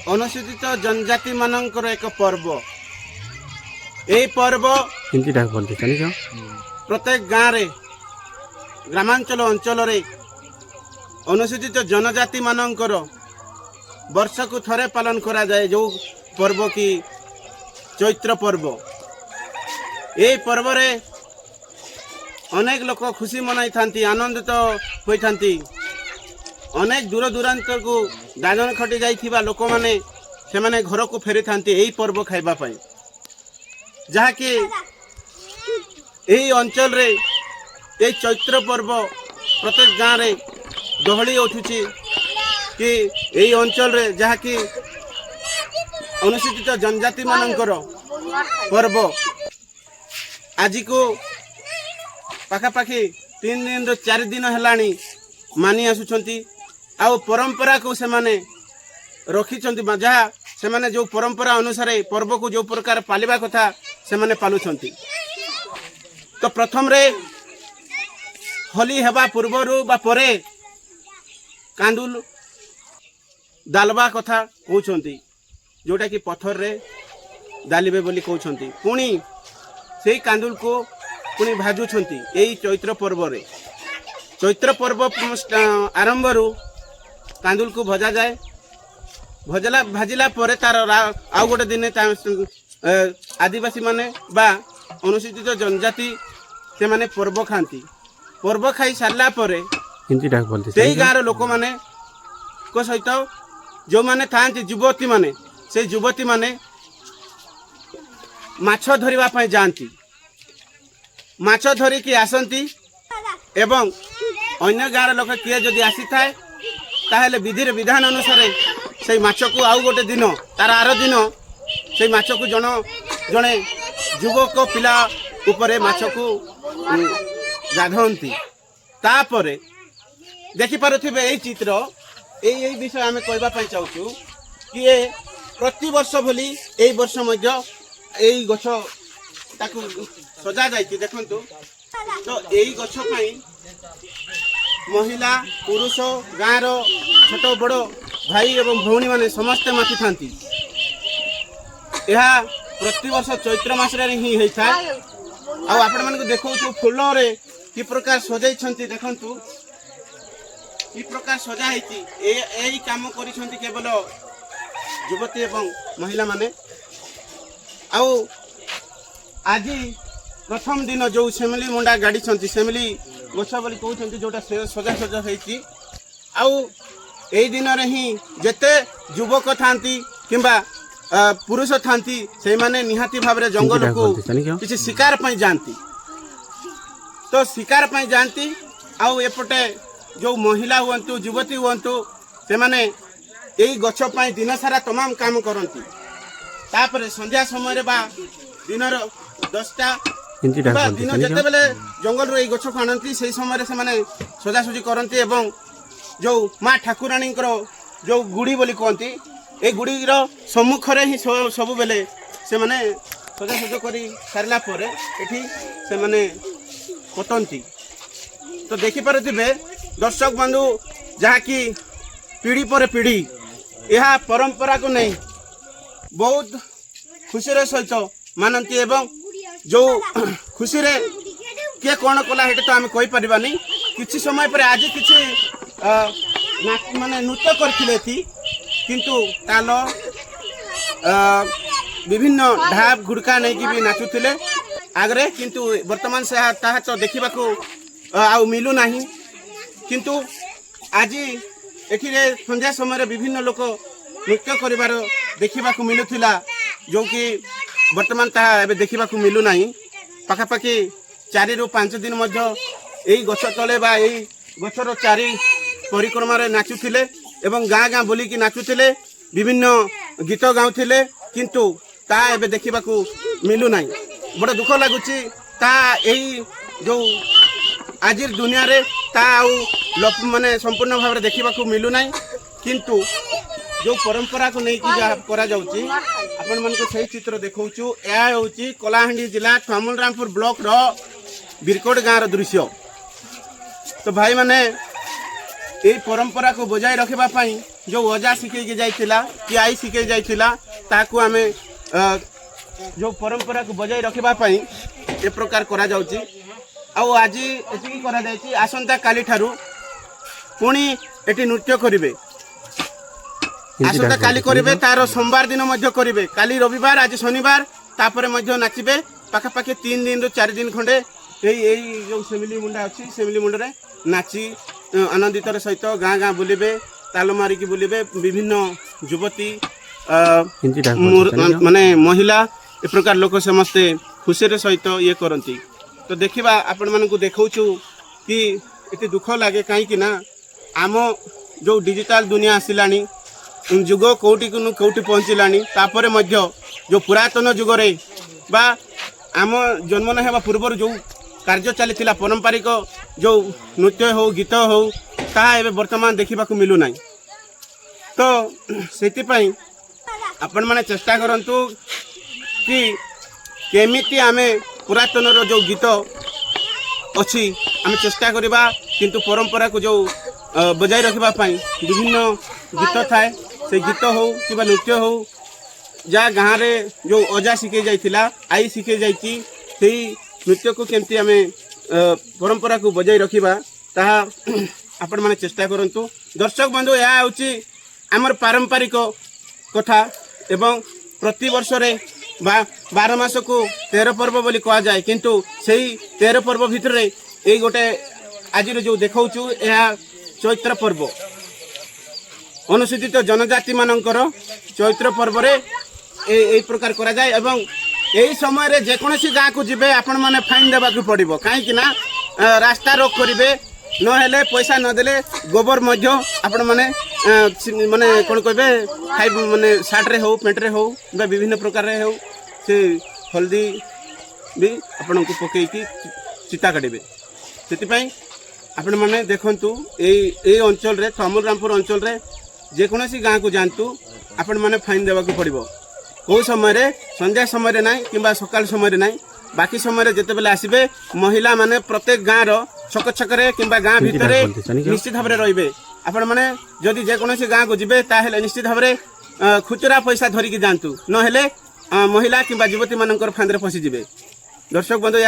अनुसूचित जनजाति मानकर एक पर्व। यही पर्व प्रत्येक गाँव रे ग्रामांचल अंचल रे अनुसूचित जनजाति मानकर वर्ष को थरे पालन करा जाए जो पर्व की चैत्र पर्व। यही पर्व रे अनेक लोक खुशी मनाई थांती, आनंदित होइथांती। अनेक दूर दूरांत को दादन खटी जाइथिबा लोक माने से माने घर को फेरी थांती यही पर्व खाइबा पाई। जहा कि यही अंचल रे यही चैत्र पर्व प्रत्येक गाँव रे गहली उठुची कि यही अंचल रे जहा कि अनुसूचित जनजाति मानकर पर्व आज को पाखापाखि 3 दिन रो 4 दिन हेलानी मानी आसुछंती। आउ परंपरा को से माने रखिछंती। जहा से माने जो परंपरा अनुसार पर्व को जो प्रकार पालिबा कथा से माने पालुछंती। तो प्रथम रे होली हेबा पूर्वरु बा परे कांदुल दालबा कथा कहउछंती, जोटा कि पत्थर रे दालिबे बोली कहउछंती। पुणी सेही कांदुल को पुणी भाजुछंती यही चैत्र पर्व रे। चैत्र पर्व आरंभ रु कांदुल को भजा जाए। भाजिला परे तार आउ गोटे दिन आदिवासी माने बा अनुसूचित जनजाति से माने पर्व खाती। पर्व खाई सारला परे सेही गाँव लोक माने को सहित जो माने थांती युवती माने से युवती माने माछ धरिबा पई जांती। माछ धरिकी आसंती एवं अन्य गाँव लोक किए जदि आसी थाए ताहेले विधि विधान अनुसार से माछ को आउ गोटे दिन तार आर दिन से माछ को जने युवक पिला उपरे माछ को गाधंती। तापरे देखि पारुथिबे एई चित्र एई विषय आमे कहबा पई चाहूछु कि ए प्रति वर्ष भली एई वर्ष मध्य एई गछ ताकू सजा जाइछि। देखंतु तो एई गछ पई महिला पुरुष गाँव छोट बड़ भाई एवं भौणी माने समस्ते माति थांती। यह प्रति वर्ष चैत्र मास रे ही होता है। आ आपण मानको देखौ फूल रे कि प्रकार सजाई छंती। देखंतु कि प्रकार सजा हेती। एई काम करि छंती केवल युवती एवं महिला माने। आउ आज प्रथम दिन जो सेमिली मुंडा गाड़ी छंती सेमिली गछ बोली कहउछंती जोटा सजा सजा हेती। आउ एई दिन रे ही जेते युवक थांती किंबा पुरुष थांती से माने निहाती भाव रे जंगल को किसी शिकार पई जानती। तो शिकार पई जानती। आउ एपटे जो महिला हुअंतु युवती हुअंतु से माने एई गछ पई दिन सारा तमाम काम करंती। तापर संध्या समय रे बा दिन 10टा दिन जेते बेले जंगल रो एई गछ को आनंती से समय से माने सजासजी करंती। एवं जो माँ ठाकुराणी जो गुड़ी बोली कहती ए गुड़ी सम्मुख रे ही सब बेले से माने सजासज करी सारला परे एठी से माने पतंती। तो देखि पारुथिबे दर्शक बंधु जहा कि पीढ़ी पर पीढ़ी यह परंपरा को नहीं बहुत खुशी रे सहित मानती। एवं जो खुशी रे किए कौन कला हेटे तो आम कहि परिबानी। किछि समय पर आज किछि माने नृत्य करथिले थी किंतु ताल विभिन्न ढाब गुड़का नहीं कि भी नाचुथिले आगरे। किंतु वर्तमान से ताहा तो देखिबा को आउ मिलु नाही। किंतु आज एठिरे संध्या समय विभिन्न लोक नृत्य करिवार देखिबा को मिलुथिला जो कि वर्तमान ताहा एबे देखिबा को मिलु नाही। पाखापाखि 4 ରୁ 5 दिन मध्य एई गछ तले बा एई गछर चारि परिक्रमा रे नाचुथिले एवं गाँ गाँ बोली कि नाचुथिले विभिन्न गीत गाउथिले। किंतु ता एबे देखिबा को मिलु नाही। बड़ दुख लागुची ता एई जो आज दुनिया रे ता आउ माने संपूर्ण भाव रे देखिबा को मिलु नाही। किंतु जो परंपरा को नहीं कि जा करा जाउची आपण मन को सही चित्र देखौछु। या होची कलाहांडी जिला ठामुलरामपुर ब्लॉक रो बिरकोट गाँव रो दृश्य। तो भाई माने ए परंपरा को बजाय रखिबा पाई जो अजा शिखे जाइथिला कि आई शिखे जाइथिला ताकू आमे जो परंपरा को बजाय रखिबा पई ए प्रकार करा जाउची। आ आज एतिकी करा जायची आसंता काली ठारू पुणी एटी नृत्य करिवे आसंता काली करिवे तार सोमवार दिन मध्य करिवे काली रविवार आज शनिवार तापरे मध्य नाचिबे पाखापाखि 3 दिन 4 दिन खंडे यही जो सेमिली मुंडा अच्छी सेमिली मुंडे नाची आनंदितर सहित गाँ गाँ बुलिबे ताल मारिकी बुलिबे विभिन्न युवती माने महिला ए प्रकार लोक समस्ते खुशी सहित ये करती। तो देखा आपण मानक देखु कि ये दुख लगे कहीं ना आम जो डिजिटल दुनिया आसिलानी जुग कौटी कौटी पहुँचलानी तापर मध्य जो पुरातन जुगरे बा आम जन्म न होगा पूर्व जो कार्य चली पारंपरिक जो नृत्य हो गीत हो ताहा वर्तमान देखा मिलूना। तो से आपण मैंने चेष्टा करंतु कि केमिति आमे पुरातन रो जो गीत अच्छी आम चेष्टा करवा किंतु परंपरा को जो बजाय रखा विभिन्न गीत थाए से गीत हो कि नृत्य हो जहाँ गाँव रे जो अजा शिखे जाइथिला आई शिखे जाइची नृत्य को केमती आम परंपरा को बजाय रखा ताहा आपण माने चेष्टा करंतु। दर्शक बंधु यह हूँ आमर पारंपरिक कथा एवं प्रति वर्ष रे 12 मास को 13 पर्व बोली कहा जाए किंतु सही 13 पर्व भितर ये गोटे आज जो देखा चैत्र पर्व अनुसूचित जनजाति मानकर चैत्र पर्व रे ए प्रकार करा जाए एवं यही समय रे जेकोसी गाँ को जीवे आपण माने फाइन देवा पड़ो कहीं रास्ता रोक करेंगे नहेले पैसा नदेले गोबर मध्य आपण माने माने कौन कहे खाइ माने सार्ट रे हो पेंट रे हो विभिन्न प्रकार रे हो से हल्दी भी आपण को पकईकी चिता काटे से आपण माने देखंतु ए अंचल रे तमल रामपुर अंचल रे जेकोसी गाँ को जानतु आपण माने फाइन देवा पड़ो कौ समय रे संध्या समय रे नहीं किंबा सकाल समय रे नहीं बाकी समय रे जेते बेले आसीबे महिला माने प्रत्येक गाँ रो छक छकरे किंबा गाँ भितर निश्चित भाव रे आपण माने जदि जेकोसी गाँ को जीवे ताहेले निश्चित भाव रे खुचरा पैसा धरिकी जातु नहेले महिला किंबा युवती मानकर फांदे फसी जीवे। दर्शक बंधु